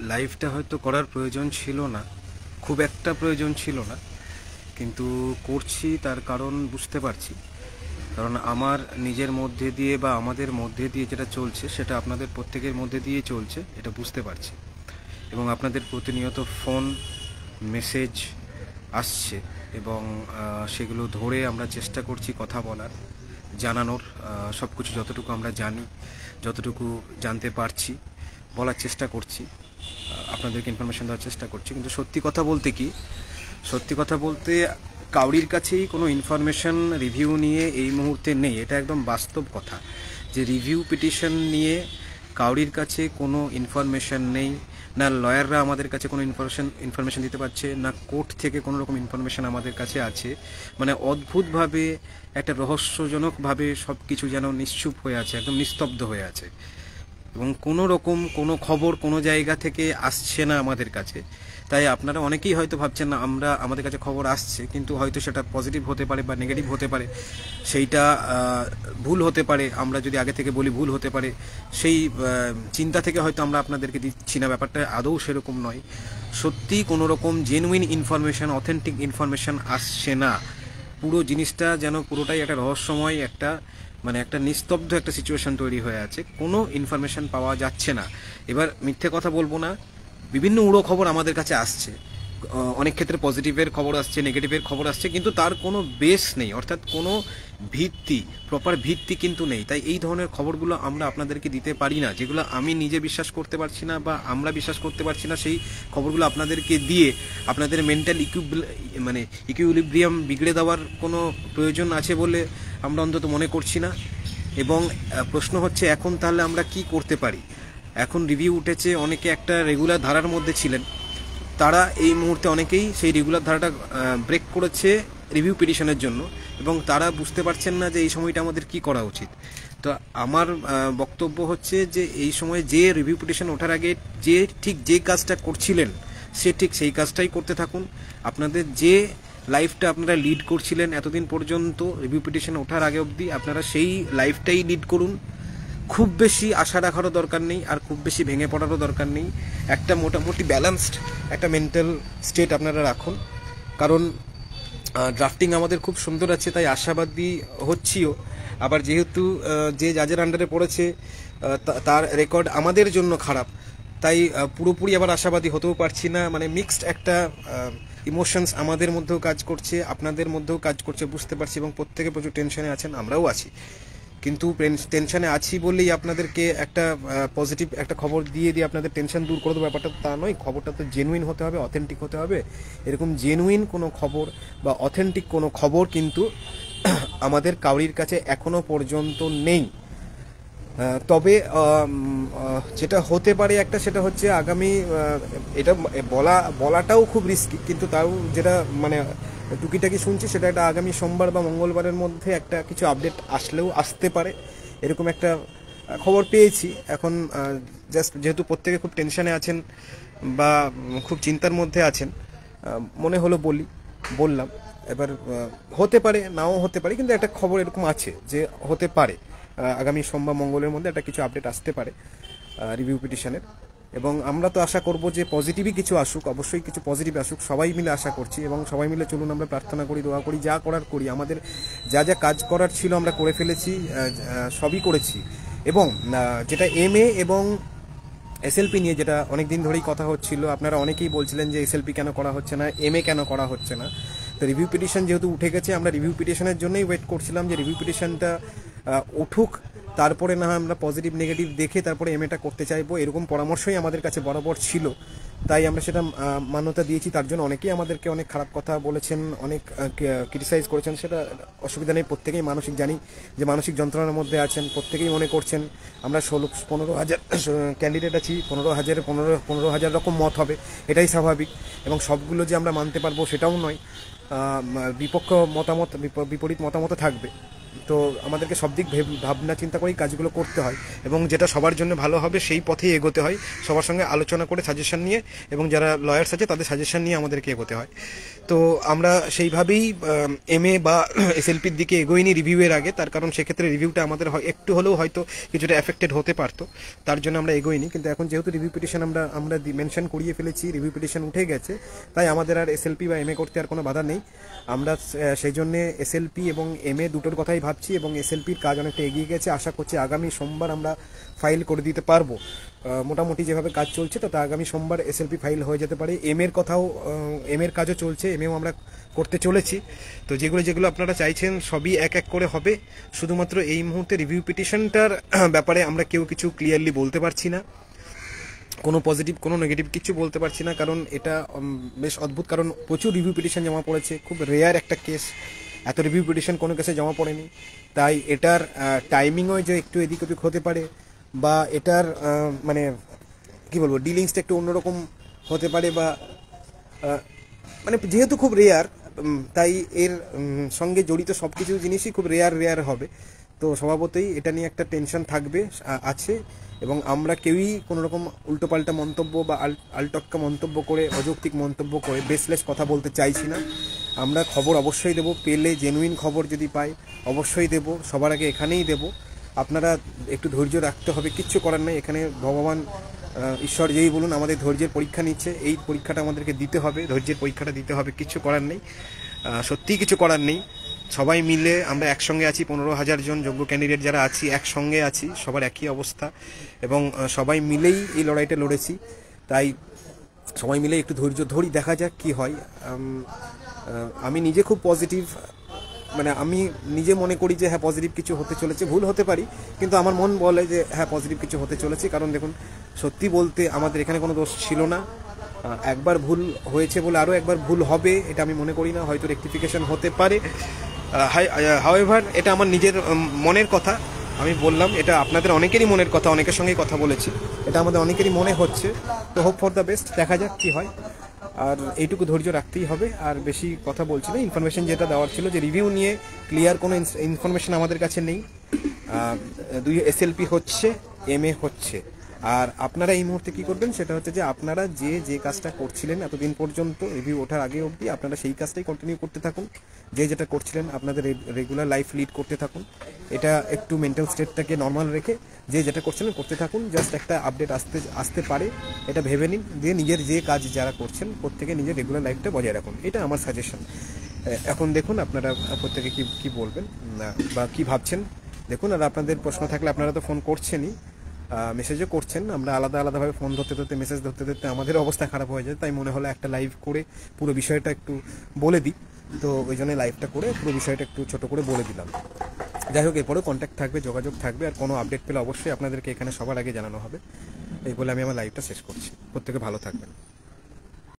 লাইভটা হয়তো করার প্রয়োজন ছিল না, খুব একটা প্রয়োজন ছিল না, কিন্তু করছি তার কারণ বুঝতে পারছি। কারণ আমার নিজের মধ্যে দিয়ে বা আমাদের মধ্যে দিয়ে যেটা চলছে সেটা আপনাদের প্রত্যেকের মধ্যে দিয়ে চলছে, এটা বুঝতে পারছি। এবং আপনাদের প্রতিনিয়ত ফোন মেসেজ আসছে এবং সেগুলো ধরে আমরা চেষ্টা করছি কথা বলার, জানানোর, সব কিছু যতটুকু আমরা জানি, যতটুকু জানতে পারছি বলার চেষ্টা করছি, আপনাদেরকে ইনফরমেশন দেওয়ার চেষ্টা করছি। কিন্তু সত্যি কথা বলতে কাউরির কাছেই কোনো ইনফরমেশন রিভিউ নিয়ে এই মুহূর্তে নেই। এটা একদম বাস্তব কথা যে রিভিউ পিটিশন নিয়ে কাউরির কাছে কোনো ইনফরমেশন নেই। না লয়াররা আমাদের কাছে কোনো ইনফরমেশন দিতে পারছে, না কোর্ট থেকে কোনো রকম ইনফরমেশন আমাদের কাছে আছে। মানে অদ্ভুতভাবে, একটা রহস্যজনকভাবে সব কিছু যেন নিশ্চুপ হয়ে আছে, একদম নিস্তব্ধ হয়ে আছে, এবং কোনো রকম কোনো খবর কোনো জায়গা থেকে আসছে না আমাদের কাছে। তাই আপনারা অনেকেই হয়তো ভাবছেন না আমাদের কাছে খবর আসছে, কিন্তু হয়তো সেটা পজিটিভ হতে পারে বা নেগেটিভ হতে পারে, সেইটা ভুল হতে পারে, আমরা যদি আগে থেকে বলি ভুল হতে পারে, সেই চিন্তা থেকে হয়তো আমরা আপনাদেরকে দিচ্ছি না। ব্যাপারটা আদৌ সেরকম নয়। সত্যি কোনো রকম জেনুইন ইনফরমেশন, অথেন্টিক ইনফরমেশন আসছে না। পুরো জিনিসটা যেন পুরোটাই একটা রহস্যময়, একটা নিস্তব্ধ একটা সিচুয়েশন তৈরি হয়ে আছে, কোনো ইনফরমেশন পাওয়া যাচ্ছে না। এবার মিথ্যে কথা বলবো না, বিভিন্ন উড়ো খবর আমাদের কাছে আসছে, অনেক ক্ষেত্রে পজিটিভের খবর আসছে, নেগেটিভের খবর আসছে, কিন্তু তার কোনো বেস নেই, অর্থাৎ কোনো প্রপার ভিত্তি কিন্তু নেই। তাই এই ধরনের খবরগুলো আমরা আপনাদেরকে দিতে পারি না, যেগুলো আমি নিজে বিশ্বাস করতে পারছি না বা আমরা বিশ্বাস করতে পারছি না, সেই খবরগুলো আপনাদেরকে দিয়ে আপনাদের মেন্টাল ইকুইলিব্রিয়াম বিগড়ে দেওয়ার কোনো প্রয়োজন আছে বলে আমরা অন্তত মনে করছি না। এবং প্রশ্ন হচ্ছে এখন তাহলে আমরা কি করতে পারি। এখন রিভিউ উঠেছে, অনেকে একটা রেগুলার ধারার মধ্যে ছিলেন, তারা এই মুহূর্তে অনেকেই সেই রেগুলার ধারাটা ব্রেক করেছে রিভিউ পিটিশনের জন্য, এবং তারা বুঝতে পারছেন না যে এই সময়টা আমাদের কি করা উচিত। তো আমার বক্তব্য হচ্ছে যে এই সময় যে রিভিউ পিটিশন ওঠার আগে যে কাজটা করছিলেন সে ঠিক সেই কাজটাই করতে থাকুন। আপনাদের যে লাইফটা আপনারা লিড করছিলেন এতদিন পর্যন্ত, রিভিউ পিটিশন ওঠার আগে অবধি আপনারা সেই লাইফটাই লিড করুন। খুব বেশি আশা রাখারও দরকার নেই, আর খুব বেশি ভেঙে পড়ারও দরকার নেই। একটা মোটামুটি ব্যালেন্সড একটা মেন্টাল স্টেট আপনারা রাখুন। কারণ ড্রাফটিং আমাদের খুব সুন্দর আছে, তাই আশাবাদী হচ্ছিও। আবার যেহেতু যে জাজের আন্ডারে পড়েছে তার রেকর্ড আমাদের জন্য খারাপ, তাই পুরোপুরি আবার আশাবাদী হতেও পারছি না। মানে মিক্সড একটা ইমোশনস আমাদের মধ্যেও কাজ করছে, আপনাদের মধ্যেও কাজ করছে, বুঝতে পারছি। এবং প্রত্যেকে প্রচুর টেনশনে আছেন, আমরাও আছি। কিন্তু টেনশনে আছি বললেই আপনাদেরকে একটা পজিটিভ একটা খবর দিয়ে আপনাদের টেনশন দূর করে দেবো, ব্যাপারটা তা নয়। খবরটা তো জেনুইন হতে হবে, অথেন্টিক হতে হবে। এরকম জেনুইন কোনো খবর বা অথেন্টিক কোনো খবর কিন্তু আমাদের কাউরির কাছে এখনো পর্যন্ত নেই। তবে যেটা হতে পারে একটা, সেটা হচ্ছে আগামী, এটা বলাটাও খুব রিস্কি, কিন্তু তাও যেটা টুকিটাকি শুনছি সেটা একটা আগামী সোমবার বা মঙ্গলবারের মধ্যে একটা কিছু আপডেট আসতে পারে, এরকম একটা খবর পেয়েছি। এখন জাস্ট যেহেতু প্রত্যেকে খুব টেনশনে আছেন বা খুব চিন্তার মধ্যে আছেন, মনে হলো বললাম। এবার হতে পারে নাও হতে পারে, কিন্তু একটা খবর এরকম আছে যে হতে পারে আগামী সোমবার মঙ্গলের মধ্যে একটা কিছু আপডেট আসতে পারে রিভিউ পিটিশনের। এবং আমরা তো আশা করব যে পজিটিভই কিছু আসুক, অবশ্যই কিছু পজিটিভ আসুক, সবাই মিলে আশা করছি। এবং সবাই মিলে চলুন আমরা প্রার্থনা করি, দোয়া করি, যা করার করি। আমাদের যা কাজ করার ছিল আমরা করে ফেলেছি, সবই করেছি। এবং যেটা MA এবং SLP নিয়ে যেটা অনেকদিন ধরেই কথা হচ্ছিল, আপনারা অনেকেই বলছিলেন যে SLP কেন করা হচ্ছে না, MA কেন করা হচ্ছে না। তো রিভিউ পিটিশন যেহেতু উঠে গেছে, আমরা রিভিউ পিটিশনের জন্যই ওয়েট করছিলাম যে রিভিউ পিটিশনটা উঠুক, তারপরে না হয় আমরা পজিটিভ নেগেটিভ দেখে তারপরে MAটা করতে চাইবো, এরকম পরামর্শই আমাদের কাছে বরাবর ছিল। তাই আমরা সেটা মান্যতা দিয়েছি। তার জন্য অনেকেই আমাদেরকে অনেক খারাপ কথা বলেছেন, অনেক ক্রিটিসাইজ করেছেন, সেটা অসুবিধা নেই। প্রত্যেকেই মানসিক, জানি যে মানসিক যন্ত্রণার মধ্যে আছেন, প্রত্যেকেই মনে করছেন আমরা 15,000 ক্যান্ডিডেট আছি, 15,000 রকম মত হবে, এটাই স্বাভাবিক। এবং সবগুলো যে আমরা মানতে পারবো সেটাও নয়, বিপরীত মতামত থাকবে। তো আমাদেরকে সব দিক ভাবনা চিন্তা করেই কাজগুলো করতে হয় এবং যেটা সবার জন্য ভালো হবে সেই পথেই এগোতে হয়, সবার সঙ্গে আলোচনা করে সাজেশন নিয়ে, এবং যারা লয়ার্স আছে তাদের সাজেশন নিয়ে আমাদেরকে এগোতে হয়। তো আমরা সেইভাবেই MA বা SLPর দিকে এগোইনি রিভিউয়ের আগে, তার কারণ সেক্ষেত্রে রিভিউটা আমাদের একটু হলেও হয়তো কিছুটা এফেক্টেড হতে পারতো, তার জন্য আমরা এগোইনি। কিন্তু এখন যেহেতু রিভিউ পিটিশন আমরা মেনশন করিয়ে ফেলেছি, রিভিউ পিটিশন উঠে গেছে, তাই আমাদের আর SLP বা MA করতে আর কোনো বাধা নেই। আমরা সেই জন্যে SLP এবং MA দুটোর কথাই ভাবছি, এবং SLPর কাজ অনেকটা এগিয়ে গেছে। আশা করছি আগামী সোমবার আমরা ফাইল করে দিতে পারবো। মোটামুটি যেভাবে কাজ চলছে তাতে আগামী সোমবার SLP ফাইল হয়ে যেতে পারে। MAর কাজও চলছে, MAও আমরা করতে চলেছি। তো যেগুলো আপনারা চাইছেন সবই এক এক করে হবে। শুধুমাত্র এই মুহূর্তে রিভিউ পিটিশনটার ব্যাপারে আমরা কেউ কিছু ক্লিয়ারলি বলতে পারছি না, কোনো পজিটিভ কোনো নেগেটিভ কিছু বলতে পারছি না, কারণ এটা বেশ অদ্ভুত, কারণ প্রচুর রিভিউ পিটিশন জমা পড়েছে, খুব রেয়ার একটা কেস, এত রিভিউ পিটিশন কোনো কেসে জমা পড়েনি। তাই এটার টাইমিংও যে একটু এদিক ওদিক হতে পারে, বা এটার মানে কি বলবো ডিলিংসটা একটু অন্যরকম হতে পারে, বা মানে যেহেতু খুব রেয়ার, তাই এর সঙ্গে জড়িত সব কিছু জিনিসই খুব রেয়ার হবে। তো স্বভাবতই এটা নিয়ে একটা টেনশন থাকবে, আছে, এবং আমরা কেউই কোনো রকম উল্টোপাল্টা মন্তব্য বা আলটক্কা মন্তব্য করে, অযৌক্তিক মন্তব্য করে বেসলেস কথা বলতে চাইছি না। আমরা খবর অবশ্যই দেব, পেলে জেনুইন খবর যদি পাই অবশ্যই দেব, সবার আগে এখানেই দেব। আপনারা একটু ধৈর্য রাখতে হবে, কিচ্ছু করার নেই। এখানে ভগবান ঈশ্বর যেই বলুন আমাদের ধৈর্যের পরীক্ষা নিচ্ছে, এই পরীক্ষাটা আমাদেরকে দিতে হবে, ধৈর্যের পরীক্ষাটা দিতে হবে, কিচ্ছু করার নেই, সত্যিই কিছু করার নেই। সবাই মিলে আমরা একসঙ্গে আছি, 15,000 জন যোগ্য ক্যান্ডিডেট যারা আছি একসঙ্গে আছি, সবার একই অবস্থা, এবং সবাই মিলেই এই লড়াইটা লড়েছি। তাই সবাই মিলে একটু ধৈর্য ধরি, দেখা যাক কি হয়। আমি নিজে খুব পজিটিভ, মানে আমি নিজে মনে করি যে হ্যাঁ পজিটিভ কিছু হতে চলেছে, ভুল হতে পারি, কিন্তু আমার মন বলে যে হ্যাঁ পজিটিভ কিছু হতে চলেছে। কারণ দেখুন, সত্যি বলতে আমাদের এখানে কোনো দোষ ছিল না, একবার ভুল হয়েছে বলে আরও একবার ভুল হবে এটা আমি মনে করি না, হয়তো রেকটিফিকেশন হতে পারে। হাউএভার এটা আমার নিজের মনের কথা, আমি বললাম, এটা আপনাদের অনেকেরই মনের কথা, অনেকের সঙ্গেই কথা বলেছি, এটা আমাদের অনেকেরই মনে হচ্ছে। তো হোপ ফর দ্য বেস্ট, দেখা যাক কি হয়। আর এইটুকু ধৈর্য রাখতেই হবে, আর বেশি কথা বলছি না। ইনফরমেশন যেটা দেওয়ার ছিল, যে রিভিউ নিয়ে ক্লিয়ার কোনো ইনফরমেশন আমাদের কাছে নেই। 2 SLP হচ্ছে, MA হচ্ছে। আর আপনারা এই মুহূর্তে কি করবেন সেটা হচ্ছে যে আপনারা যে কাজটা করছিলেন এতদিন পর্যন্ত, রিভিউ ওঠার আগে অবধি আপনারা সেই কাজটাই কন্টিনিউ করতে থাকুন। যেটা করছিলেন আপনাদের রেগুলার লাইফ লিড করতে থাকুন। এটা একটু মেন্টাল স্টেটটাকে নর্মাল রেখে যেটা করছিলেন করতে থাকুন। জাস্ট একটা আপডেট আসতে পারে এটা ভেবে নিন, দিয়ে নিজের যে কাজ যারা করছেন প্রত্যেকে নিজের রেগুলার লাইফটা বজায় রাখুন, এটা আমার সাজেশন। এখন দেখুন আপনারা প্রত্যেকে কি বলবেন বা কি ভাবছেন দেখুন। আর আপনাদের প্রশ্ন থাকলে আপনারা তো ফোন করছেনই, মেসেজও করছেন। আমরা আলাদাভাবে ফোন ধরতে মেসেজ ধরতে আমাদের অবস্থা খারাপ হয়ে যায়, তাই মনে হলো একটা লাইভ করে পুরো বিষয়টা একটু বলে দিই। তো ওই জন্য লাইভটা করে পুরো বিষয়টা একটু ছোট করে বলে দিলাম। যাই হোক, এরপরেও কন্ট্যাক্ট থাকবে, যোগাযোগ থাকবে, আর কোনো আপডেট পেলে অবশ্যই আপনাদেরকে এখানে সবার আগে জানানো হবে। এই বলে আমি আমার লাইভটা শেষ করছি। প্রত্যেকে ভালো থাকবেন।